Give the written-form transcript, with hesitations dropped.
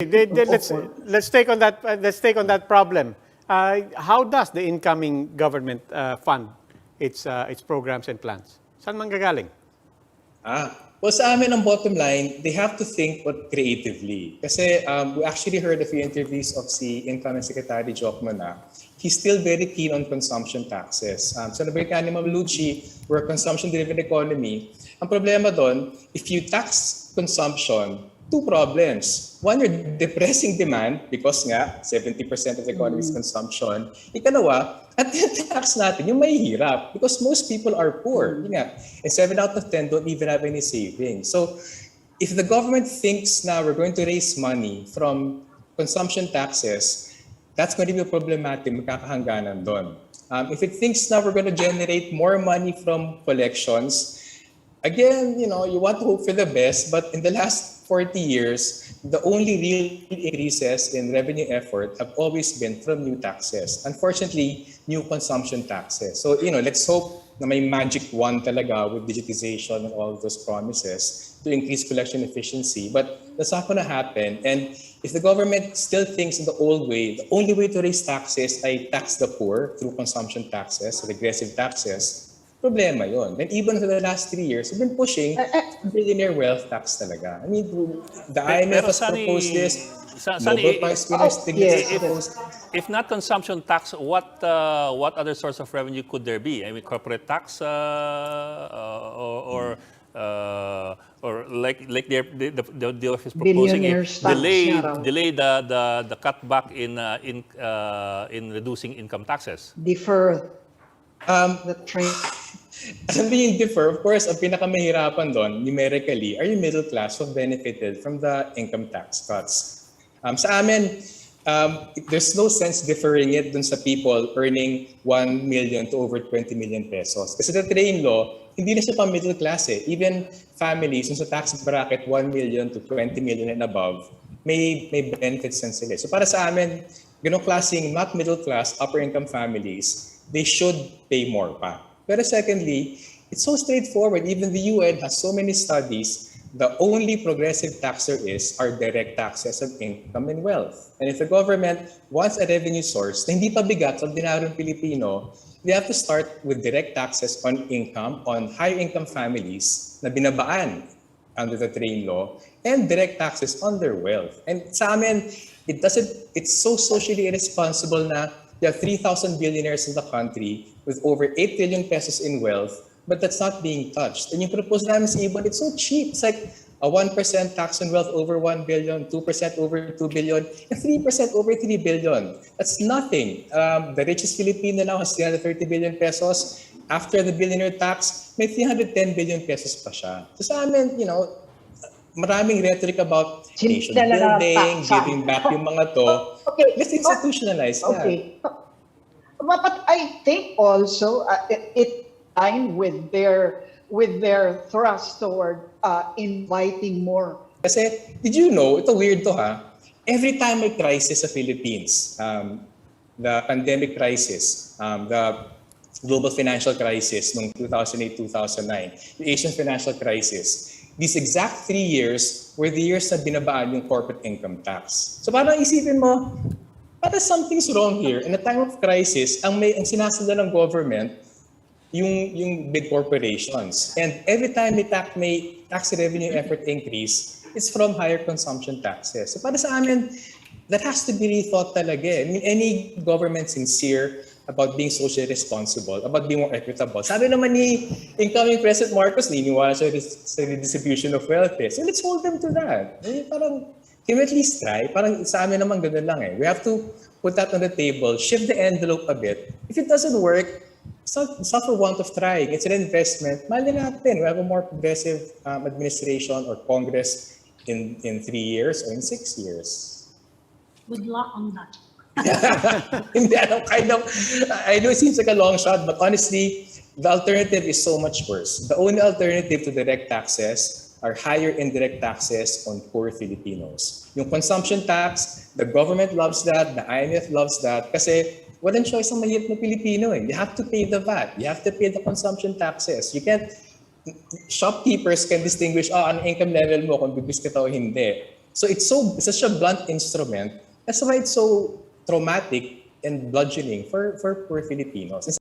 Let's take on that. Let's take on that problem. How does the incoming government fund its programs and plans? Saan manggagaling? Well, sa amin ang bottom line, they have to think but creatively. Kasi we actually heard a few interviews of si Incoming Secretary Jokno na he's still very keen on consumption taxes. So nabalita ni Ma'am Lucci, we're a consumption-driven economy. Ang problema doon, if you tax consumption, two problems. One, you're depressing demand because nga 70% of the economy is consumption. Ikalawa, at tax natin yung mahihirap because most people are poor. Yun nga, and 7 out of 10 don't even have any savings. So if the government thinks now we're going to raise money from consumption taxes, that's going to be problematic, magkakahangganan doon. If it thinks now we're going to generate more money from collections, again, you want to hope for the best, but in the last 40 years, the only real increases in revenue effort have always been from new taxes. Unfortunately, new consumption taxes. So, let's hope na may magic wand talaga with digitization and all of those promises to increase collection efficiency. But that's not going to happen. And if the government still thinks in the old way, the only way to raise taxes ay tax the poor through consumption taxes, regressive taxes, problema yon. And even for the last 3 years, we've been pushing billionaire wealth tax talaga. I mean, the IMF has proposed this. Nobel Prize winners proposed. If not consumption tax, what other source of revenue could there be? I mean, corporate tax or like the office proposing delay the cutback in reducing income taxes. Defer the train. Alam mo yung differ, of course, ang pinakamahirapan doon, numerically, are yung middle class who benefited from the income tax cuts. Sa amin, there's no sense differing it dun sa people earning 1 million to over 20 million pesos. Kasi the train law, hindi na siya pang middle class eh. Even families, sa tax bracket 1 million to 20 million and above, may benefits din sila. So para sa amin, ganong klaseng not middle class, upper income families, they should pay more pa. Pero secondly, it's so straightforward. Even the UN has so many studies. The only progressive tax there is are direct taxes of income and wealth. And if the government wants a revenue source na hindi pa bigat sa ordinaryong Pilipino, they have to start with direct taxes on income, on higher income families na binabaan under the train law, and direct taxes on their wealth. And sa amin, it's so socially irresponsible na you have 3,000 billionaires in the country with over 8 trillion pesos in wealth, but that's not being touched. And yung proposal namin sa IBON, it's so cheap. It's like a 1% tax on wealth over 1 billion, 2% over 2 billion, and 3% over 3 billion. That's nothing. The richest Filipino now has 330 billion pesos. After the billionaire tax, may 310 billion pesos pa siya. So sa amin, maraming rhetoric about nation building, giving back yung mga to. Okay. Let's institutionalize that. Okay. But I think also it aligned with their thrust toward inviting more. Kasi, did you know, ito weird to ha, every time may crisis sa Philippines, the pandemic crisis, the global financial crisis noong 2008-2009, the Asian financial crisis, these exact 3 years were the years na binabaan yung corporate income tax. So parang isipin mo, parang something's wrong here. In a time of crisis, ang sinasanda ng government, yung big corporations. And every time may tax revenue effort increase, it's from higher consumption taxes. So para sa amin, that has to be rethought talaga. I mean, any government sincere about being socially responsible, about being more equitable. Sabi naman ni incoming President Marcos, niniwala siya sa redistribution of wealth. So let's hold them to that. Parang, can we at least try? Parang sa amin naman ganun lang eh. We have to put that on the table, shift the envelope a bit. If it doesn't work, it's not for want of trying. It's an investment. Mali natin. We have a more progressive administration or Congress in 3 years or in 6 years. Good luck on that. Hindi, I know it seems like a long shot, but honestly, the alternative is so much worse. The only alternative to direct taxes are higher indirect taxes on poor Filipinos. Yung consumption tax, the government loves that, the IMF loves that, kasi walang choice ang mahirap na Pilipino eh. You have to pay the VAT, you have to pay the consumption taxes. You can't, shopkeepers can distinguish, ano income level mo kung bibis ka o hindi. So it's such a blunt instrument. That's why it's so traumatic and bludgeoning for poor Filipinos. And